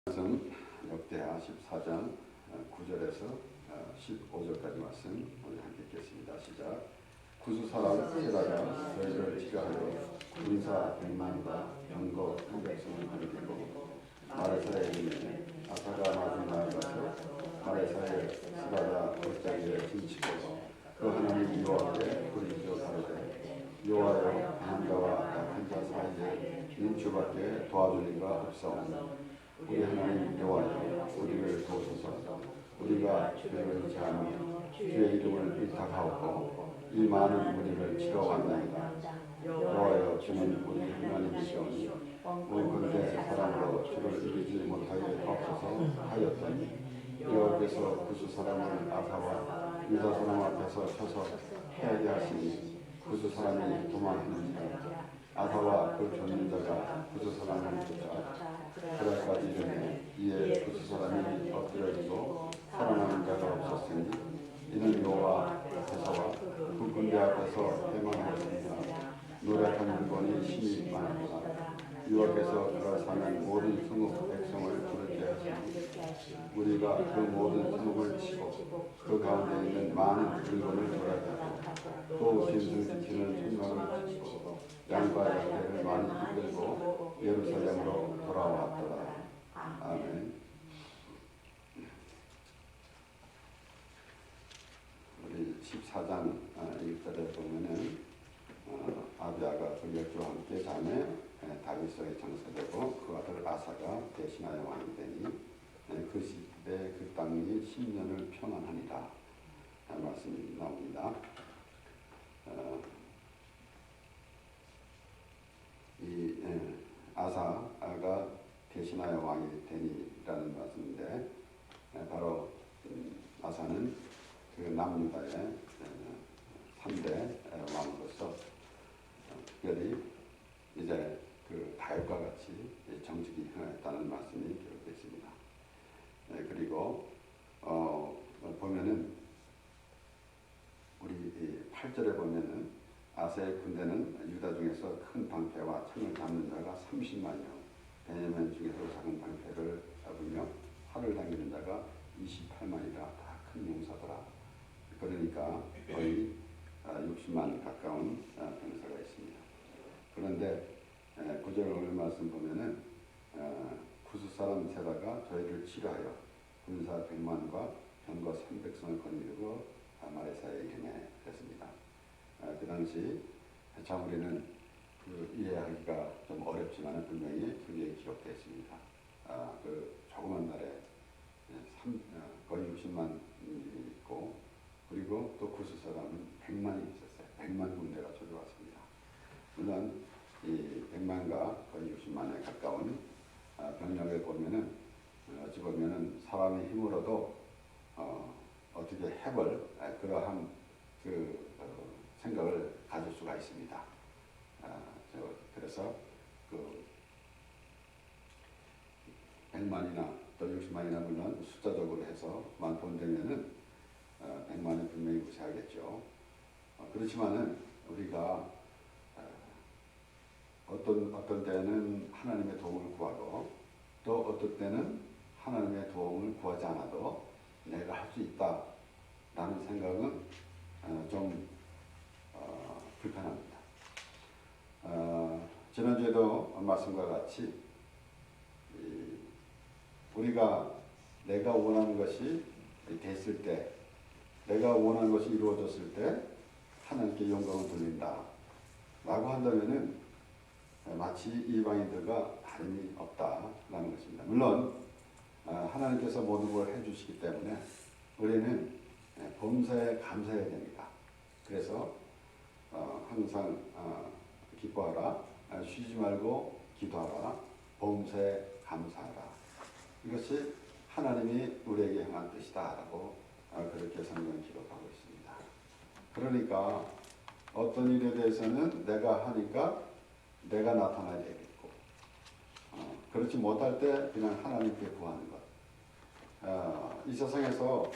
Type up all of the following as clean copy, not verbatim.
말씀 역대하 14장 9절에서 15절까지 말씀 오늘 함께 읽겠습니다. 시작. 구스 사람 세라가 저희를 지가하여 군사 100만과 병거 300성을 거느리고 마레사에 이르매 아사가 마중 나아가서 마레사의 스바다 골짜기에 진치고 그 하나님 여호와께 부르짖어 가로되 여호와여 강한자와 약한 자 사이에 인주밖에 도와줄 이가 없사오니 우리 하나님 여호와여 우리를 도우소서. 우리가 주를 제하며 주의 이름을 의탁하옵고 이 많은 무리를 치러 왔나이다. 여호와여 주는 우리 하나님이시오니 원군대 사람으로 주를 이기지 못하게 하옵소서 하였더니 여호와께서 구스 사람을 아사와 유다 사람 앞에서 쳐서 패하게 하시니 구스 사람이 도망하는지라. 아사와 그 견는 자가 구스 사람을 쫓아 그날까지 이르매 이에 구스 사람이 엎드려지고 살아나는 자가 없었으니 이는 여호와 앞에서와 그 군대 앞에서 패망하였습니다. 노력한 물건이 심히 많았다. 여호와께서 그가 사는 모든 성읍 백성을 부르게 하시니 우리가 그 모든 성읍을 치고 그 가운데 있는 많은 물건을 노력하고 또 짐승 지키는 천막을 치고 양과 양떼를 많이 이끌고 예루살렘으로 돌아왔더라. 아멘. 우리 14장 1절에 보면은 아비아가 돌려주와 함께 자매 다윗에게 장사되고 그 아들 아사가 대신하여 왕이 되니 그 시대에 그 땅이 10년을 평안하니라 말씀이 나옵니다. 이 아사가 대신하여 왕이 되니라는 말씀인데 바로 아사는 그 남유다의 3대 왕으로서 특별히 이제 그 다윗과 같이 정직이 행하였다는 말씀이 기록되어 있습니다. 그리고 보면은 우리 8절에 보면은 아사의 군대는 유다 중에서 큰 방패와 창을 잡는 자가 30만이요 베냐민 중에서 작은 방패를 잡으며 활을 당기는 자가 28만이라 다 큰 용사더라. 그러니까 거의 60만 가까운 병사가 있습니다. 그런데 9절 오늘 말씀 보면은 구스 사람 세라가 저희를 치료하여 군사 100만과 병거 300성을 거느리고 마레사에 이르매 그랬습니다. 그 당시 참 우리는 그 이해하기가 좀 어렵지만 분명히 그게 기록되어 있습니다. 그 조그만 나라에 거의 60만이 있고 그리고 또 구스 사람은 100만이 있었어요. 100만 군대가 쳐들어왔습니다. 물론 이 100만과 거의 60만에 가까운 병력을 보면은 어찌 보면은 사람의 힘으로도 어떻게 해볼 그러한 그 생각을 가질 수가 있습니다. 그래서 그 100만이나 또 60만이나 물론 숫자적으로 해서 본되면은 100만은 분명히 무시하겠죠. 그렇지만은 우리가 어떤 때는 하나님의 도움을 구하고 또 어떤 때는 하나님의 도움을 구하지 않아도 내가 할 수 있다라는 생각은 좀 불편합니다. 지난주에도 말씀과 같이 우리가 내가 원하는 것이 됐을 때 내가 원하는 것이 이루어졌을 때 하나님께 영광을 돌린다 라고 한다면은 마치 이방인들과 다름이 없다라는 것입니다. 물론 하나님께서 모든 걸 해주시기 때문에 우리는 범사에 감사해야 됩니다. 그래서 항상 기뻐하라, 쉬지 말고 기도하라, 범사에 감사하라. 이것이 하나님이 우리에게 향한 뜻이다라고 그렇게 성경은 기록하고 있습니다. 그러니까 어떤 일에 대해서는 내가 하니까 내가 나타나야 되겠고 그렇지 못할 때 그냥 하나님께 구하는 것. 이 세상에서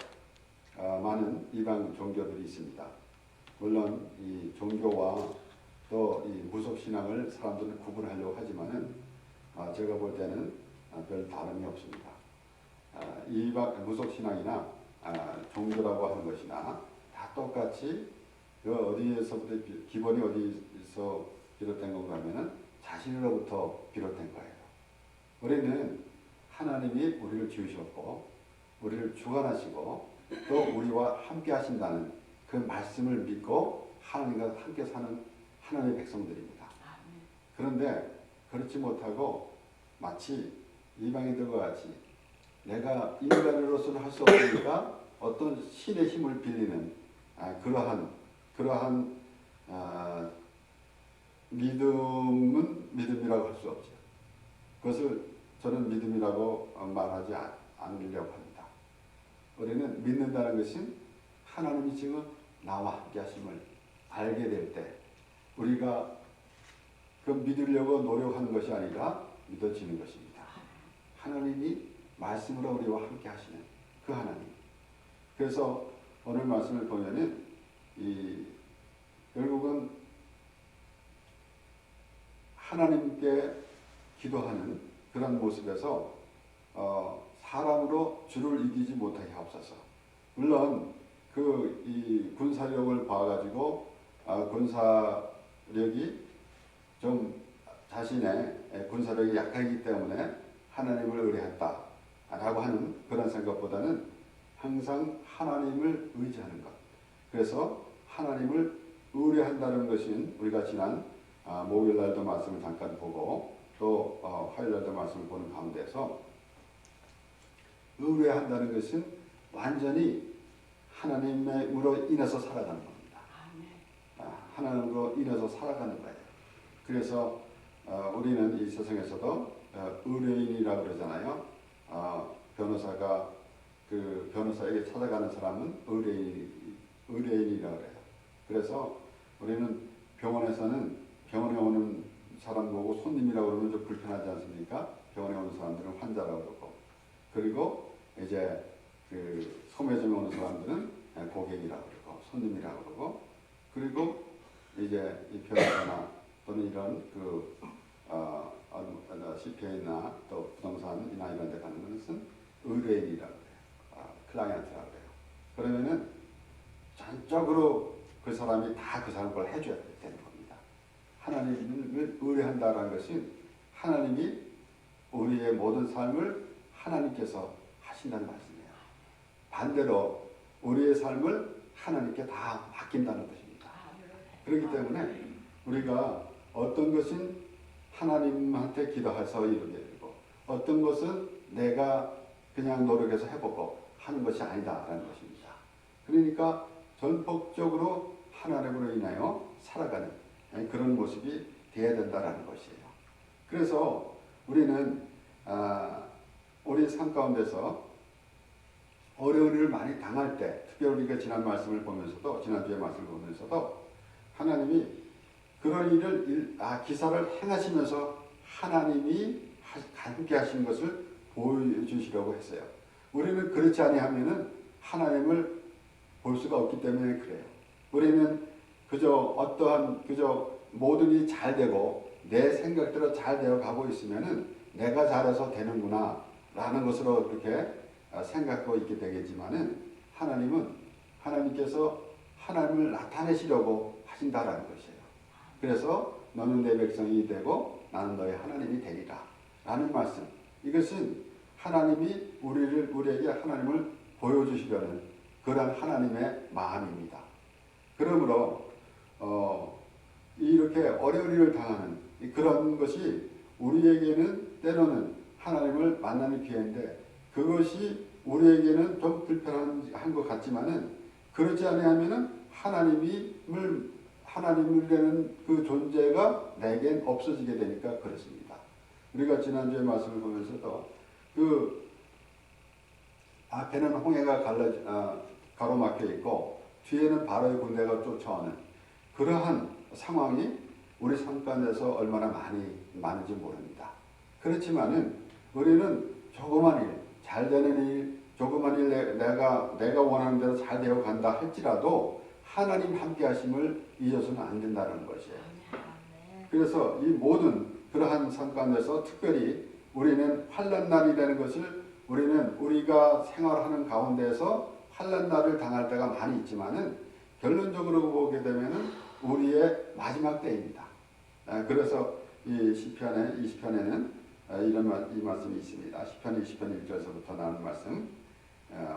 많은 이방 종교들이 있습니다. 물론 이 종교와 또 이 무속신앙을 사람들은 구분하려고 하지만은 제가 볼 때는 별 다름이 없습니다. 이방 무속신앙이나 종교라고 하는 것이나 다 똑같이 그 어디에서부터 기본이 어디서 비롯된 건가 하면은 자신으로부터 비롯된 거예요. 우리는 하나님이 우리를 지으셨고 우리를 주관하시고 또 우리와 함께 하신다는 그 말씀을 믿고 하나님과 함께 사는 하나님의 백성들입니다. 그런데 그렇지 못하고 마치 이방인들과 같이 내가 인간으로서는 할 수 없으니까 어떤 신의 힘을 빌리는 그러한 믿음은 믿음이라고 할 수 없죠. 그것을 저는 믿음이라고 말하지 않으려고 합니다. 우리는 믿는다는 것은 하나님이 지금 나와 함께 하심을 알게 될 때 우리가 그 믿으려고 노력하는 것이 아니라 믿어지는 것입니다. 하나님이 말씀으로 우리와 함께 하시는 그 하나님. 그래서 오늘 말씀을 보면은 결국은 하나님께 기도하는 그런 모습에서 사람으로 주를 이기지 못하게 하옵소서. 물론 이 군사력을 봐가지고 군사력이 좀 자신의 군사력이 약하기 때문에 하나님을 의뢰했다라고 하는 그런 생각보다는 항상 하나님을 의지하는 것. 그래서 하나님을 의뢰한다는 것은 우리가 지난 목요일 날도 말씀을 잠깐 보고 또 화요일 날도 말씀을 보는 가운데서 의뢰한다는 것은 완전히 하나님으로 인해서 살아가는 겁니다. 하나님으로 인해서 살아가는 거예요. 그래서 우리는 이 세상에서도 의뢰인이라고 그러잖아요. 변호사가 그 변호사에게 찾아가는 사람은 의뢰인이라고 그래요. 그래서 우리는 병원에서는 병원에 오는 사람 보고 손님이라고 그러면 좀 불편하지 않습니까? 병원에 오는 사람들은 환자라고 그러고, 그리고 이제 그 소매점에 오는 사람들은 고객이라고 그러고 손님이라고 그러고, 그리고 이제 이 변호사나 또는 이런 CPA나 또 부동산이나 이런 데 가는 것은 의뢰인이라고 그래요. 클라이언트라고 그래요. 그러면은 전적으로 그 사람이 다 그 사람 걸 해줘야 되는 겁니다. 하나님을 의뢰한다라는 것은 하나님이 우리의 모든 삶을 하나님께서 하신다는 말씀이에요. 반대로 우리의 삶을 하나님께 다 맡긴다는 것입니다. 그렇기 때문에 우리가 어떤 것은 하나님한테 기도해서 이루게 되고 어떤 것은 내가 그냥 노력해서 해보고 하는 것이 아니다라는 것입니다. 그러니까 전폭적으로 하나님으로 인하여 살아가는 그런 모습이 되어야 된다는 것이에요. 그래서 우리는 우리 삶 가운데서 어려운 일을 많이 당할 때, 특별히 우리가 지난 말씀을 보면서도, 지난주에 말씀을 보면서도 하나님이 그런 일을 기사를 행하시면서 하나님이 함께 하신 것을 보여주시려고 했어요. 우리는 그렇지 아니하면은 하나님을 볼 수가 없기 때문에 그래요. 우리는 그저 모든 일이 잘 되고 내 생각대로 잘 되어 가고 있으면은 내가 잘해서 되는구나 라는 것으로 그렇게 생각하고 있게 되겠지만은 하나님께서 하나님을 나타내시려고 하신다라는 것이에요. 그래서 너는 내 백성이 되고 나는 너의 하나님이 되리라 라는 말씀. 이것은 하나님이 우리에게 하나님을 보여주시려는 그런 하나님의 마음입니다. 그러므로 이렇게 어려운 일을 당하는 그런 것이 우리에게는 때로는 하나님을 만나는 기회인데 그것이 우리에게는 좀 불편한 것 같지만은 그렇지 아니하면은 하나님이라는 그 존재가 내겐 없어지게 되니까 그렇습니다. 우리가 지난주에 말씀을 보면서도 그 앞에는 홍해가 가로막혀 있고 뒤에는 바로의 군대가 쫓아오는 그러한 상황이 우리 삶 가운데서 얼마나 많은지 모릅니다. 그렇지만은 우리는 조그만 일, 잘 되는 일, 조그만 일 내가 원하는 대로 잘 되어 간다 할지라도 하나님 함께 하심을 잊어서는 안 된다는 것이에요. 그래서 이 모든 그러한 삶 가운데서 특별히 우리는 환난 날이라는 것을 우리는 우리가 생활하는 가운데에서 환난 날을 당할 때가 많이 있지만은 결론적으로 보게 되면은 우리의 마지막 때입니다. 그래서 이 시편의 20편에는 이 말씀이 있습니다. 시편 20편 1절에서부터 나오는 말씀.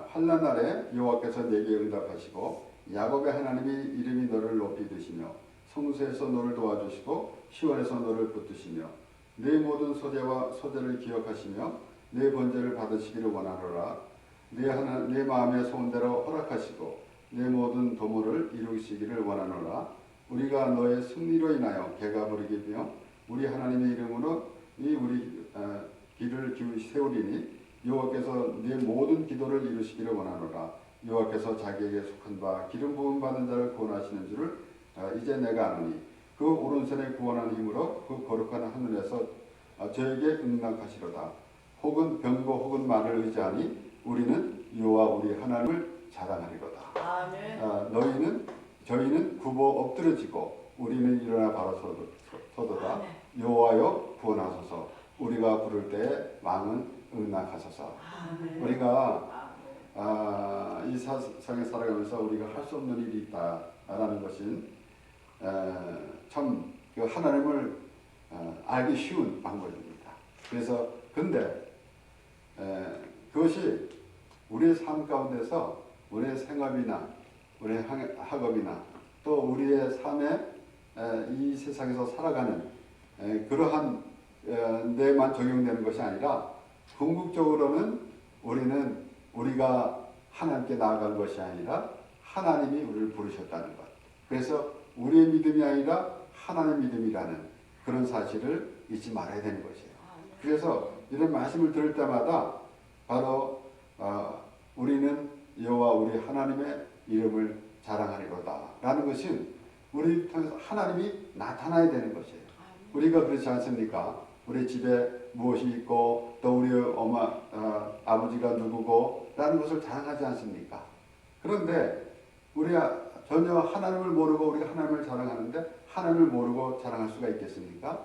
환난 날에 여호와께서 내게 응답하시고 야곱의 하나님이 이름이 너를 높이 드시며 성소에서 너를 도와주시고 시온에서 너를 붙드시며 내 모든 소재를 기억하시며 내 번제를 받으시기를 원하노라. 내 마음의 소원대로 허락하시고 내 모든 도모를 이루시기를 원하노라. 우리가 너의 승리로 인하여 개가 부르기며 우리 하나님의 이름으로 우리 길을 세우리니 여호와께서 네 모든 기도를 이루시기를 원하노라. 여호와께서 자기에게 속한 바 기름 부음 받은 자를 구원하시는 줄을 이제 내가 아노니 그 오른손에 구원하는 힘으로 그 거룩한 하늘에서 저에게 응답하시로다. 혹은 병거 혹은 말을 의지하니 우리는 여호와 우리 하나님을 자랑하리로다. 아멘. 저희는 굽어 엎드러지고 우리는 일어나 바로 서도다. 여호와여 구원하소서. 우리가 부를 때에 왕은 응답하소서. 우리가 이 세상에 살아가면서 우리가 할 수 없는 일이 있다라는 것은 참 그 하나님을 알기 쉬운 방법입니다. 그래서 근데 그것이 우리의 삶 가운데서 우리의 생업이나 우리의 학업이나 또 우리의 삶에 이 세상에서 살아가는 그러한 데만 적용되는 것이 아니라 궁극적으로는 우리가 하나님께 나아간 것이 아니라 하나님이 우리를 부르셨다는 것. 그래서 우리의 믿음이 아니라 하나님의 믿음이라는 그런 사실을 잊지 말아야 되는 것이에요. 그래서 이런 말씀을 들을 때마다 바로 우리는 여호와 우리 하나님의 이름을 자랑하리로다 라는 것은 우리 통해서 하나님이 나타나야 되는 것이에요. 우리가 그렇지 않습니까? 우리 집에 무엇이 있고 또 우리 아버지가 누구고 라는 것을 자랑하지 않습니까? 그런데 우리가 전혀 하나님을 모르고 우리가 하나님을 자랑하는데 하나님을 모르고 자랑할 수가 있겠습니까?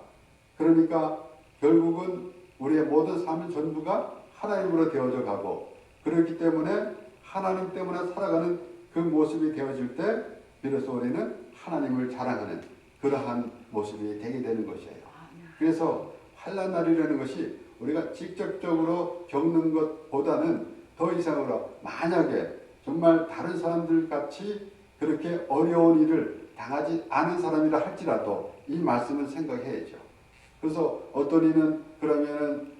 그러니까 결국은 우리의 모든 삶은 전부가 하나님으로 되어져 가고 그렇기 때문에 하나님 때문에 살아가는 그 모습이 되어질 때 비로소 우리는 하나님을 자랑하는 그러한 모습이 되게 되는 것이에요. 그래서 환난 날이라는 것이 우리가 직접적으로 겪는 것보다는 더 이상으로 만약에 정말 다른 사람들 같이 그렇게 어려운 일을 당하지 않은 사람이라 할지라도 이 말씀을 생각해야죠. 그래서 어떤 이는 그러면은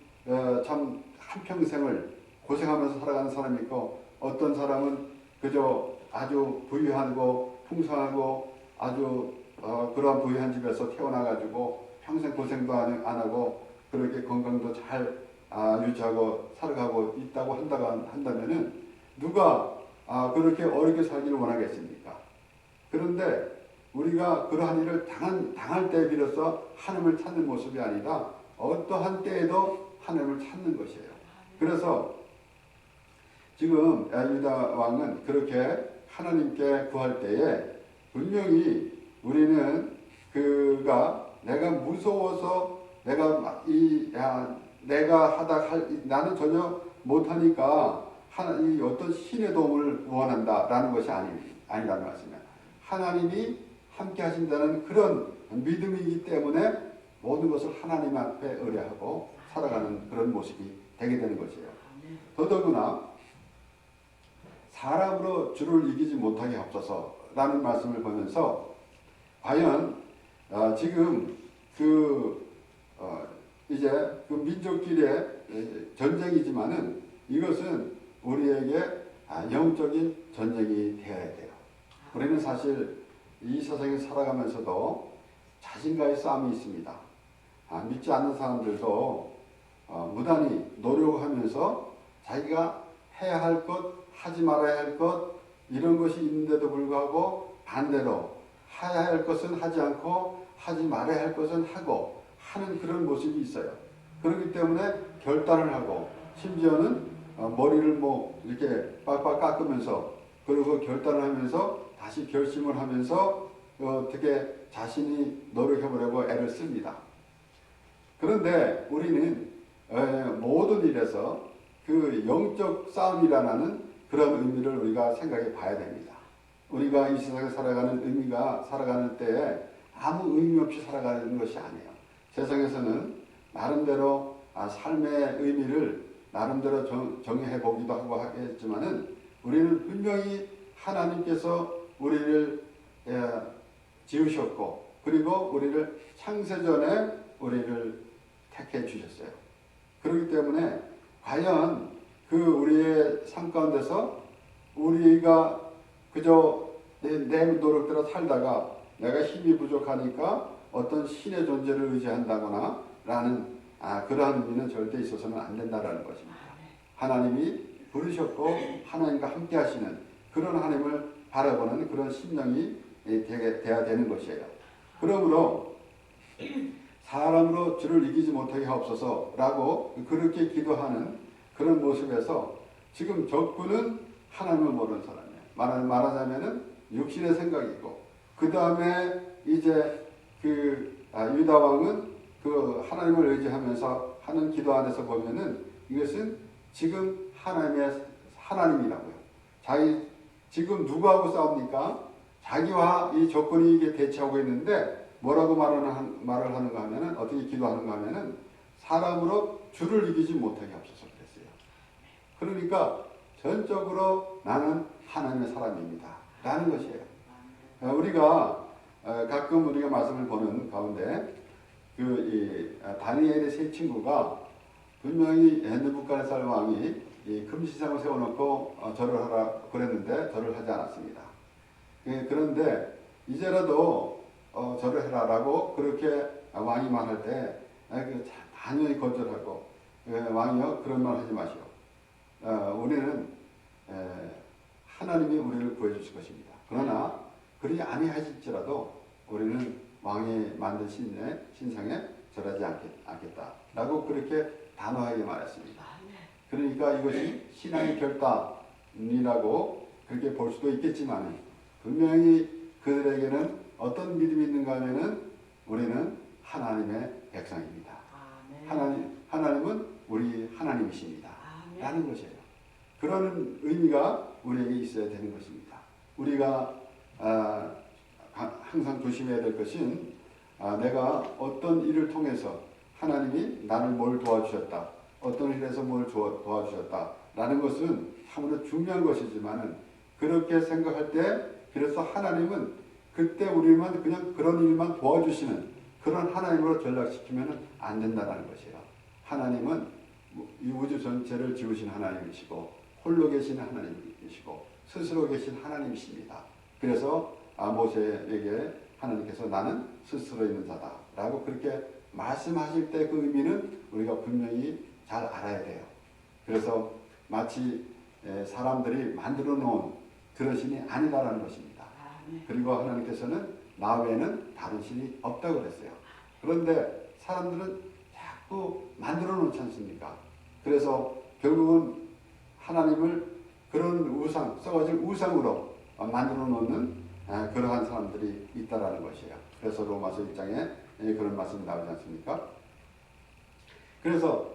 참 한평생을 고생하면서 살아가는 사람이 있고 어떤 사람은 그저 아주 부유하고 풍성하고 아주 그러한 부유한 집에서 태어나가지고 평생 고생도 안 하고 그렇게 건강도 잘 유지하고 살아가고 있다고 한다면은 누가 그렇게 어렵게 살기를 원하겠습니까? 그런데 우리가 그러한 일을 당할 때 비로소 하나님을 찾는 모습이 아니라 어떠한 때에도 하나님을 찾는 것이에요. 그래서 지금 유다 왕은 그렇게 하나님께 구할 때에 분명히 우리는 그가 내가 무서워서 나는 전혀 못하니까 이 어떤 신의 도움을 원한다라는 것이 아니라는 말씀이에요. 하나님이 함께 하신다는 그런 믿음이기 때문에 모든 것을 하나님 앞에 의뢰하고 살아가는 그런 모습이 되게 되는 것이에요. 더더구나 사람으로 주를 이기지 못하게 하옵소서라는 말씀을 보면서 과연 지금 이제 그 민족끼리의 전쟁이지만은 이것은 우리에게 영적인 전쟁이 되어야 돼요. 우리는 사실 이 세상에 살아가면서도 자신과의 싸움이 있습니다. 믿지 않는 사람들도 무단히 노력하면서 자기가 해야 할 것, 하지 말아야 할 것 이런 것이 있는데도 불구하고 반대로 해야 할 것은 하지 않고 하지 말아야 할 것은 하고 하는 그런 모습이 있어요. 그렇기 때문에 결단을 하고 심지어는 머리를 이렇게 빡빡 깎으면서 그리고 결단을 하면서 다시 결심을 하면서 어떻게 자신이 노력해보려고 애를 씁니다. 그런데 우리는 모든 일에서 그 영적 싸움이라는 그런 의미를 우리가 생각해 봐야 됩니다. 우리가 이 세상에 살아가는 때에 아무 의미 없이 살아가는 것이 아니에요. 세상에서는 나름대로 삶의 의미를 나름대로 정해 보기도 하고 하겠지만은 우리는 분명히 하나님께서 우리를 지으셨고 그리고 우리를 창세전에 우리를 택해 주셨어요. 그렇기 때문에 과연 그 우리의 삶 가운데서 우리가 그저 내 노력대로 살다가 내가 힘이 부족하니까 어떤 신의 존재를 의지한다거나 라는 그러한 의미는 절대 있어서는 안 된다라는 것입니다. 하나님이 부르셨고 하나님과 함께 하시는 그런 하나님을 바라보는 그런 심령이 돼야 되는 것이에요. 그러므로 사람으로 주를 이기지 못하게 하옵소서라고 그렇게 기도하는 그런 모습에서 지금 적군은 하나님을 모르는 사람이에요. 말하자면은 육신의 생각이고 그 다음에 이제 유다 왕은 그 하나님을 의지하면서 하는 기도 안에서 보면은 이것은 지금 하나님이라고요. 지금 누구하고 싸웁니까? 자기와 이 적군이 이게 대치하고 있는데 뭐라고 말을 하는가 하면은 어떻게 기도하는가 하면은 사람으로 주를 이기지 못하게 하옵소서 그랬어요. 그러니까 전적으로 나는 하나님의 사람입니다. 라는 것이에요. 우리가 가끔 우리가 말씀을 보는 가운데 다니엘의 세 친구가 분명히 느부갓네살 왕이 금시상을 세워놓고 절을 하라 그랬는데 절을 하지 않았습니다. 그런데 이제라도 절을 해라라고 그렇게 왕이 말할 때 단호히 거절하고 왕이여 그런 말 하지 마시오. 우리는 하나님이 우리를 구해주실 것입니다. 그러나 그리 아니하실지라도 우리는 왕이 만든 신상에 절하지 않겠다라고 그렇게 단호하게 말했습니다. 그러니까 이것이 신앙의 결단이라고 그렇게 볼 수도 있겠지만 분명히 그들에게는 어떤 믿음이 있는가 하면은 우리는 하나님의 백성입니다. 하나님은 우리 하나님이십니다. 라는 것이에요. 그런 의미가 우리에게 있어야 되는 것입니다. 우리가 항상 조심해야 될 것은 내가 어떤 일을 통해서 하나님이 나를 뭘 도와주셨다. 어떤 일에서 뭘 도와주셨다. 라는 것은 참으로 중요한 것이지만 그렇게 생각할 때 그래서 하나님은 그때 우리만 그냥 그런 일만 도와주시는 그런 하나님으로 전락시키면 안 된다는 것이에요. 하나님은 이 우주 전체를 지으신 하나님이시고 홀로 계신 하나님이시고 스스로 계신 하나님이십니다. 그래서 모세에게 하나님께서 나는 스스로 있는 자다 라고 그렇게 말씀하실 때 그 의미는 우리가 분명히 잘 알아야 돼요. 그래서 마치 사람들이 만들어 놓은 그런 신이 아니다라는 것입니다. 그리고 하나님께서는 나 외에는 다른 신이 없다고 그랬어요. 그런데 사람들은 자꾸 만들어 놓지 않습니까? 그래서 결국은 하나님을 그런 우상, 썩어질 우상으로 만들어 놓는 그러한 사람들이 있다라는 것이에요. 그래서 로마서 1장에 그런 말씀이 나오지 않습니까? 그래서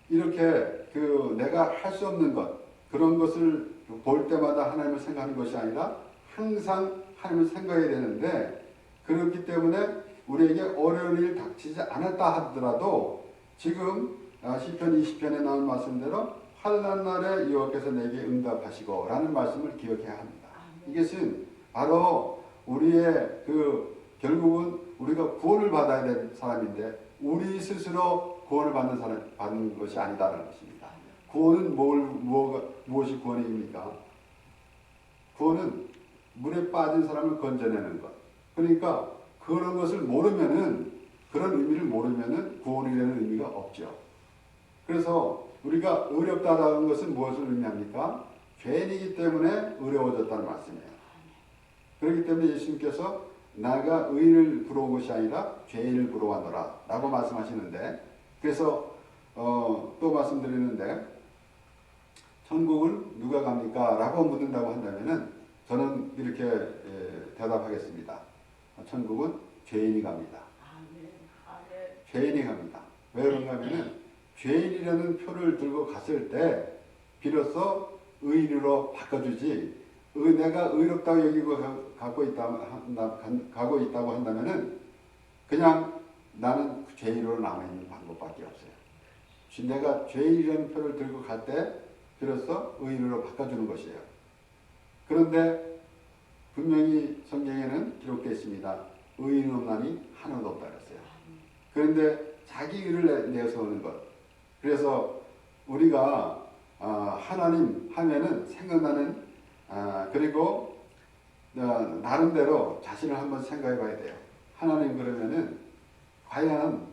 이렇게 내가 할 수 없는 것 그런 것을 볼 때마다 하나님을 생각하는 것이 아니라 항상 하나님을 생각해야 되는데 그렇기 때문에 우리에게 어려운 일 닥치지 않았다 하더라도 지금 시편 20편에 나온 말씀대로 환난 날에 여호와께서 내게 응답하시고 라는 말씀을 기억해야 합니다. 이것은 바로 우리의 결국은 우리가 구원을 받아야 될 사람인데 우리 스스로 구원을 받는 것이 아니다라는 것입니다. 구원은 무엇이 구원입니까? 구원은 물에 빠진 사람을 건져내는 것. 그러니까 그런 것을 모르면은 그런 의미를 모르면은 구원이라는 의미가 없죠. 그래서 우리가 어렵다라는 것은 무엇을 의미합니까? 죄인이기 때문에 어려워졌다는 말씀이에요. 그렇기 때문에 예수님께서 나가 의인을 부러운 것이 아니라 죄인을 부러워하노라 라고 말씀하시는데 그래서 또 말씀드리는데 천국은 누가 갑니까? 라고 묻는다고 한다면은 저는 이렇게 대답하겠습니다. 천국은 죄인이 갑니다. 죄인이 갑니다. 왜 그런가 하면은 죄인이라는 표를 들고 갔을 때 비로소 의인으로 바꿔주지, 내가 의롭다고 여기고 가고 있다고 한다면은 그냥 나는 죄인으로 남아있는 방법밖에 없어요. 내가 죄인이라는 표를 들고 갈 때 비로소 의인으로 바꿔주는 것이에요. 그런데 분명히 성경에는 기록되어 있습니다. 의인 없나니 하나도 없다 그랬어요. 그런데 자기 의를 내어서 오는 것. 그래서 우리가 하나님 하면은 생각나는 그리고 나름대로 자신을 한번 생각해 봐야 돼요. 하나님 그러면은 과연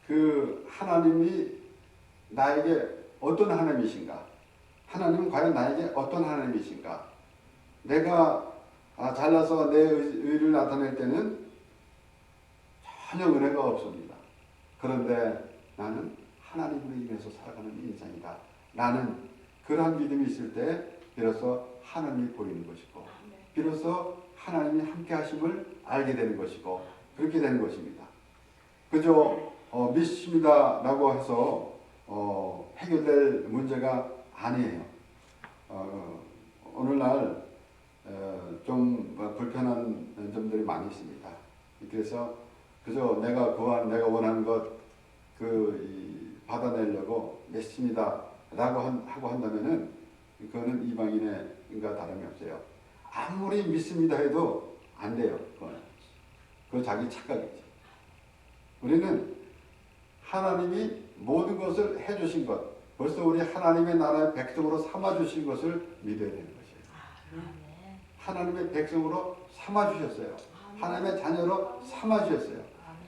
그 하나님이 나에게 어떤 하나님이신가? 하나님은 과연 나에게 어떤 하나님이신가? 내가 잘나서 내 의를 나타낼 때는 전혀 은혜가 없습니다. 그런데 나는 하나님으로 인해서 살아가는 인생이다. 나는 그러한 믿음이 있을 때 비로소 하나님이 보이는 것이고 비로소 하나님이 함께 하심을 알게 되는 것이고 그렇게 되는 것입니다. 그저 믿습니다 라고 해서 해결될 문제가 아니에요. 오늘날 좀 불편한 점들이 많이 있습니다. 그래서 그저 내가 원하는 것 받아내려고 믿습니다 라고 하고 한다면은 그거는 이방인과 다름이 없어요. 아무리 믿습니다 해도 안 돼요. 그건 자기 착각이지. 우리는 하나님이 모든 것을 해주신 것, 벌써 우리 하나님의 나라의 백성으로 삼아주신 것을 믿어야 되는 것이에요. 하나님의 백성으로 삼아주셨어요. 하나님의 자녀로 삼아주셨어요.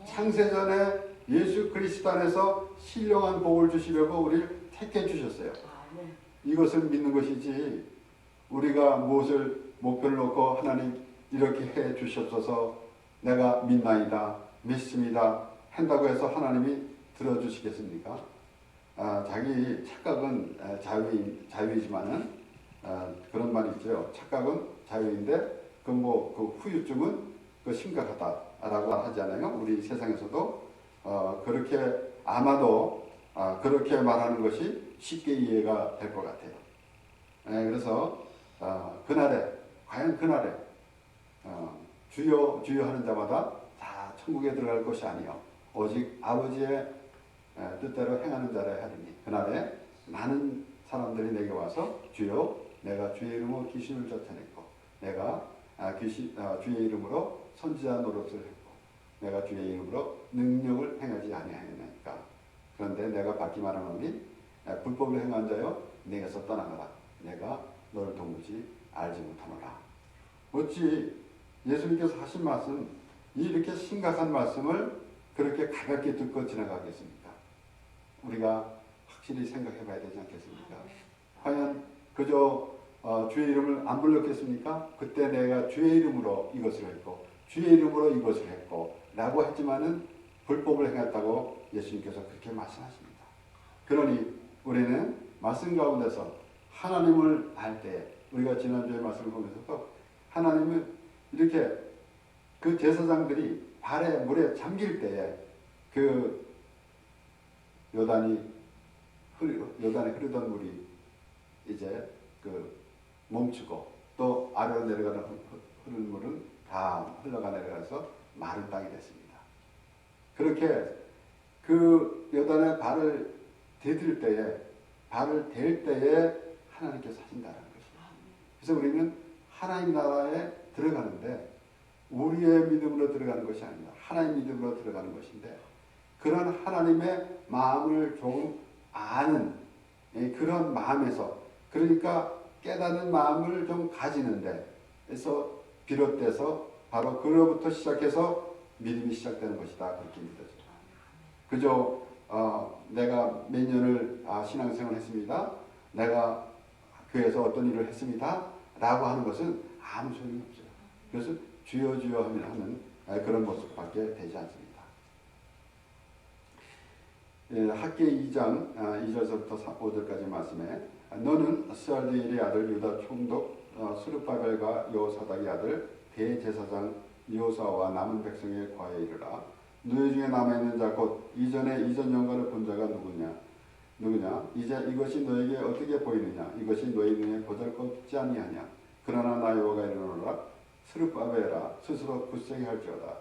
창세전에 예수 그리스도 안에서 신령한 복을 주시려고 우리를 택해 주셨어요. 이것을 믿는 것이지 우리가 무엇을 목표를 놓고 하나님 이렇게 해 주셨어서 내가 믿나이다, 믿습니다 한다고 해서 하나님이 들어주시겠습니까? 자기 착각은 자유이지만은 그런 말이 있죠. 착각은 자유인데 그 후유증은 심각하다라고 하잖아요. 우리 세상에서도 그렇게 아마도 그렇게 말하는 것이 쉽게 이해가 될 것 같아요. 그래서 과연 그날에 주여 주여 하는 자마다 다 천국에 들어갈 것이 아니요 오직 아버지의 뜻대로 행하는 자라 하리니 그날에 많은 사람들이 내게 와서 주여 내가 주의 이름으로 귀신을 쫓아냈고 내가 주의 이름으로 선지자 노릇을 했고 내가 주의 이름으로 능력을 행하지 아니하였나이까. 그런데 내가 받기 말하노니 불법을 행한 자여 내게서 떠나가라. 내가 너를 도무지 알지 못하노라. 어찌 예수님께서 하신 말씀 이렇게 심각한 말씀을 그렇게 가볍게 듣고 지나가겠습니까? 우리가 확실히 생각해 봐야 되지 않겠습니까? 과연 그저 주의 이름을 안 불렀겠습니까? 그때 내가 주의 이름으로 이것을 했고 주의 이름으로 이것을 했고 라고 했지만은 불법을 행했다고 예수님께서 그렇게 말씀하십니다. 그러니 우리는 말씀 가운데서 하나님을 알 때 우리가 지난주에 말씀을 보면서도 하나님을 이렇게 그 제사장들이 발에 물에 잠길 때에 그 요단에 흐르던 물이 이제 멈추고 또 아래로 내려가는 흐르는 물은 다 흘러가 내려가서 마른 땅이 됐습니다. 그렇게 그 요단에 발을 댈 때에 하나님께서 하신다는 것입니다. 그래서 우리는 하나님 나라에 들어가는데 우리의 믿음으로 들어가는 것이 아닙니다. 하나님 믿음으로 들어가는 것인데 그런 하나님의 마음을 좀 아는 그런 마음에서 그러니까 깨닫는 마음을 좀 가지는데 에서 비롯돼서 바로 그로부터 시작해서 믿음이 시작되는 것이다. 그렇게 믿어져요. 그저 내가 몇 년을 신앙생활을 했습니다. 내가 교회에서 어떤 일을 했습니다. 라고 하는 것은 아무 소용이 없어요. 그래서 주여 주여 하는 그런 모습밖에 되지 않습니다. 학계 2장 2절부터 5절까지 말씀에 너는 스알디엘의 아들 유다 총독 스룹바벨과 여호사닥의 아들 대제사장 여호사와 남은 백성의 과에 이르라. 너희 중에 남아있는 자 곧 이전에 이전 영광을 본 자가 누구냐 이제 이것이 너에게 어떻게 보이느냐 이것이 너희 눈에 보잘것없지 아니하냐 그러나 나 여호와가 이르노라 스룹바벨아 스스로 굳세게 할지어다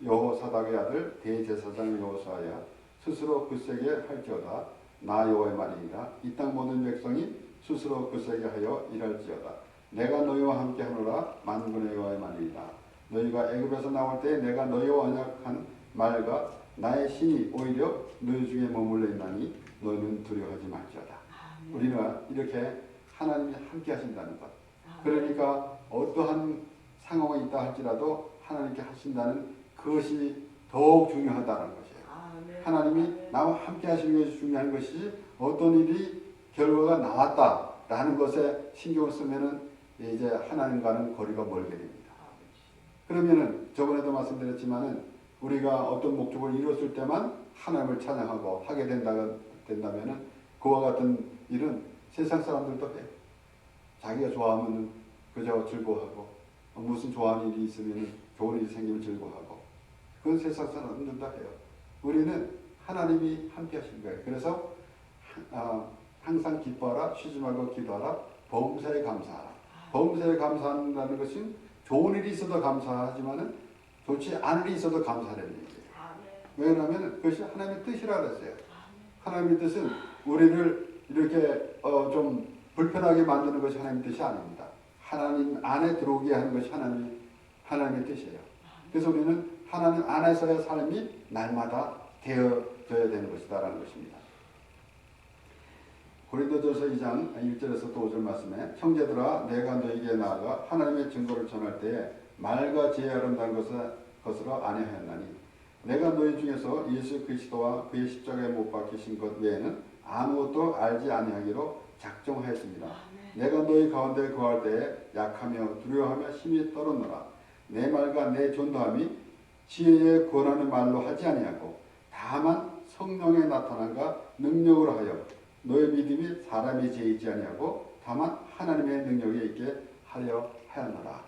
여호사닥의 아들 대제사장 여호수아야 스스로 굳세게 할지어다 나 여호와의 말이니라 이 땅 모든 백성이 스스로 굳세게 하여 일할지어다 내가 너희와 함께 하노라 만군의 여호와의 말이니라 너희가 애굽에서 나올 때 내가 너희와 언약한 말과 나의 신이 오히려 너희 중에 머물러 있나니 너희는 두려워하지 말지어다. 우리가 이렇게 하나님이 함께 하신다는 것. 그러니까 어떠한 상황이 있다 할지라도 하나님께 하신다는 그것이 더욱 중요하다는 것이에요. 하나님이 나와 함께 하시는 것이 중요한 것이 어떤 일이 결과가 나왔다라는 것에 신경을 쓰면은 이제 하나님과는 거리가 멀게 됩니다. 그러면은 저번에도 말씀드렸지만은 우리가 어떤 목적을 이뤘을 때만 하나님을 찬양하고 하게 된다면은 그와 같은 일은 세상 사람들도 해요. 자기가 좋아하면 그저 즐거워하고 무슨 좋아하는 일이 있으면 좋은 일이 생기면 즐거워하고 그건 세상 사람들도 해요. 우리는 하나님이 함께 하신 거예요. 그래서 항상 기뻐하라 쉬지 말고 기도하라 범사에 감사하라. 범사에 감사한다는 것은 좋은 일이 있어도 감사하지만은 좋지 않은 일이 있어도 감사하라는 얘기예요. 왜냐하면 그것이 하나님의 뜻이라 그랬어요. 하나님의 뜻은 우리를 이렇게 좀 불편하게 만드는 것이 하나님의 뜻이 아닙니다. 하나님 안에 들어오게 하는 것이 하나님의 뜻이에요. 그래서 우리는 하나님 안에서의 삶이 날마다 되어져야 되는 것이다라는 것입니다. 고린도전서 2장 1절에서 또 5절 말씀에 형제들아 내가 너에게 나아가 하나님의 증거를 전할 때에 말과 지혜에 아름다운 것으로 아니하였나니 내가 너희 중에서 예수 그리스도와 그의 십자가에 못 박히신 것 외에는 아무것도 알지 아니하기로 작정하였습니다. 내가 너희 가운데 거할 때에 약하며 두려워하며 힘이 떨어노라. 내 말과 내 전도함이 지혜에 권하는 말로 하지 아니하고 다만 성령의 나타남과 능력으로 하여 너의 믿음이 사람의 지혜에 있지 아니하고 다만 하나님의 능력에 있게 하려 하였노라.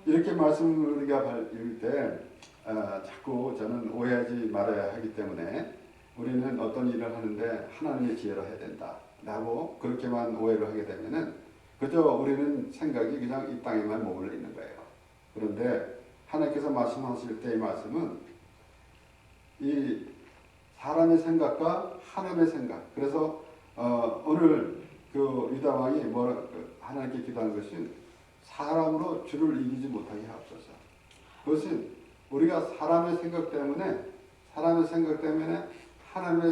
이렇게 말씀을 우리가 읽을 때 자꾸 저는 오해하지 말아야 하기 때문에 우리는 어떤 일을 하는데 하나님의 지혜로 해야 된다 라고 그렇게만 오해를 하게 되면은 그저 우리는 생각이 그냥 이 땅에만 머물러 있는 거예요. 그런데 하나님께서 말씀하실 때의 말씀은 이 사람의 생각과 하나님의 생각. 그래서 오늘 그 유다 왕이 하나님께 기도하는 것은 사람으로 주를 이기지 못하게 하옵소서. 그것은 우리가 사람의 생각 때문에 하나님의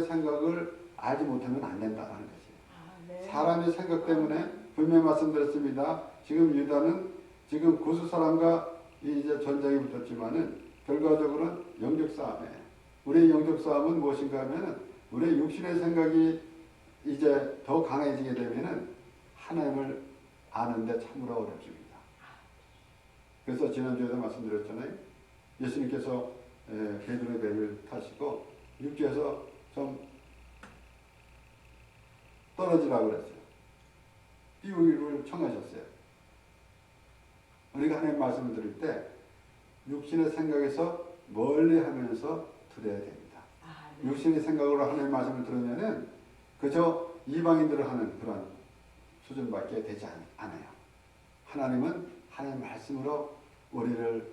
생각을 알지 못하면 안 된다는 것이에요. 사람의 생각 때문에 분명히 말씀드렸습니다. 지금 유다는 지금 구스 사람과 이제 전쟁이 붙었지만은 결과적으로는 영적 싸움이에요. 우리의 영적 싸움은 무엇인가 하면은 우리의 육신의 생각이 이제 더 강해지게 되면은 하나님을 아는데 참으로 어렵습니다. 그래서 지난주에도 말씀드렸잖아요. 예수님께서 베드로의 배를 타시고 육지에서 좀 떨어지라고 그랬어요. 띄우기를 청하셨어요. 우리가 하나님 말씀을 들을 때 육신의 생각에서 멀리 하면서 들어야 됩니다. 육신의 생각으로 하나님 말씀을 들으면은 그저 이방인들을 하는 그런 수준밖에 되지 않아요. 하나님은 하나님 말씀으로 우리를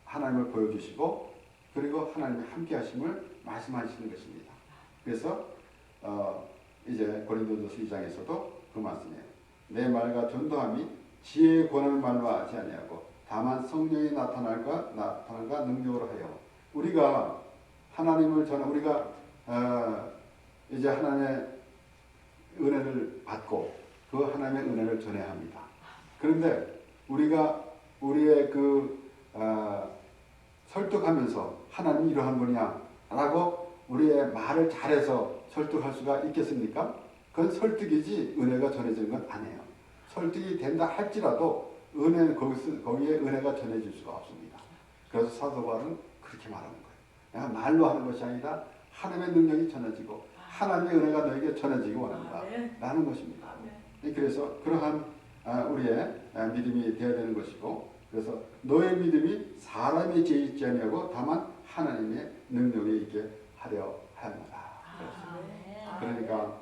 하나님을 보여주시고 그리고 하나님의 함께 하심을 말씀하시는 것입니다. 그래서 이제 고린도전서 2장에서도 그 말씀이에요. 내 말과 전도함이 지혜에 권하는 말로 하지 아니하고 다만 성령이 나타날과 능력으로 하여 우리가 하나님을 우리가 이제 하나님의 은혜를 받고 그 하나님의 은혜를 전해야 합니다. 그런데 우리가 우리의 설득하면서 하나님이 이러한 분이야 라고 우리의 말을 잘해서 설득할 수가 있겠습니까? 그건 설득이지 은혜가 전해지는 건 아니에요. 설득이 된다 할지라도 거기에 은혜가 전해질 수가 없습니다. 그래서 사도 바울은 그렇게 말하는 거예요. 내가 말로 하는 것이 아니라 하나님의 능력이 전해지고 하나님의 은혜가 너에게 전해지기 원한다 라는 것입니다. 그래서 그러한 우리의 믿음이 되어야 되는 것이고 그래서 너의 믿음이 사람의 죄 있지 아니하고 다만 하나님의 능력에 있게 하려 하였노라. 그러니까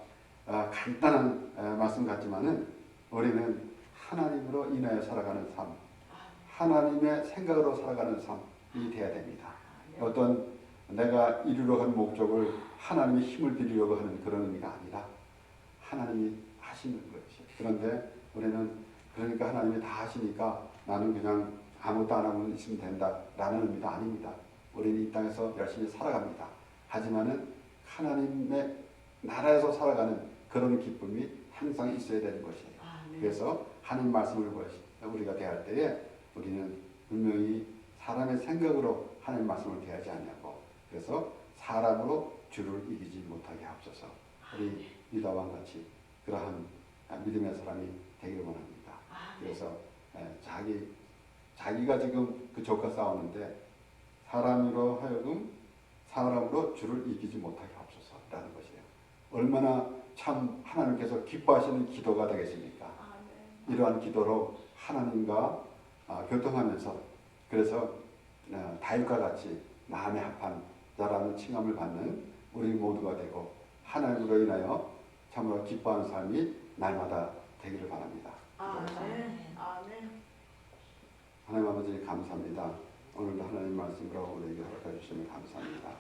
간단한 말씀 같지만은 우리는 하나님으로 인하여 살아가는 삶, 하나님의 생각으로 살아가는 삶이 돼야 됩니다. 어떤 내가 이루려고 하는 목적을 하나님의 힘을 빌리려고 하는 그런 의미가 아니라 하나님이 하시는 것이죠. 그런데 우리는 그러니까 하나님이 다 하시니까 나는 그냥 아무것도 안 하고 있으면 된다라는 의미가 아닙니다. 우리는 이 땅에서 열심히 살아갑니다. 하지만은 하나님의 나라에서 살아가는 그런 기쁨이 항상 있어야 되는 것이에요. 그래서 하나님 말씀을 우리가 대할 때에 우리는 분명히 사람의 생각으로 하나님 말씀을 대하지 않냐고. 그래서 사람으로 주를 이기지 못하게 하옵소서. 우리 유다왕 같이 그러한 믿음의 사람이 되기를 원합니다. 그래서 자기가 지금 그 적과 싸우는데 사람으로 하여금 사람으로 주를 이기지 못하게 하옵소서라는 것이에요. 얼마나 참 하나님께서 기뻐하시는 기도가 되겠습니까? 이러한 기도로 하나님과 교통하면서 그래서 다윗과 같이 마음에 합한 자라는 칭함을 받는 우리 모두가 되고 하나님으로 인하여 참으로 기뻐하는 삶이 날마다 되기를 바랍니다. 아멘. 하나님 아버지 감사합니다. 오늘도 하나님 말씀으로 우리에게 허락해 주시면 감사합니다.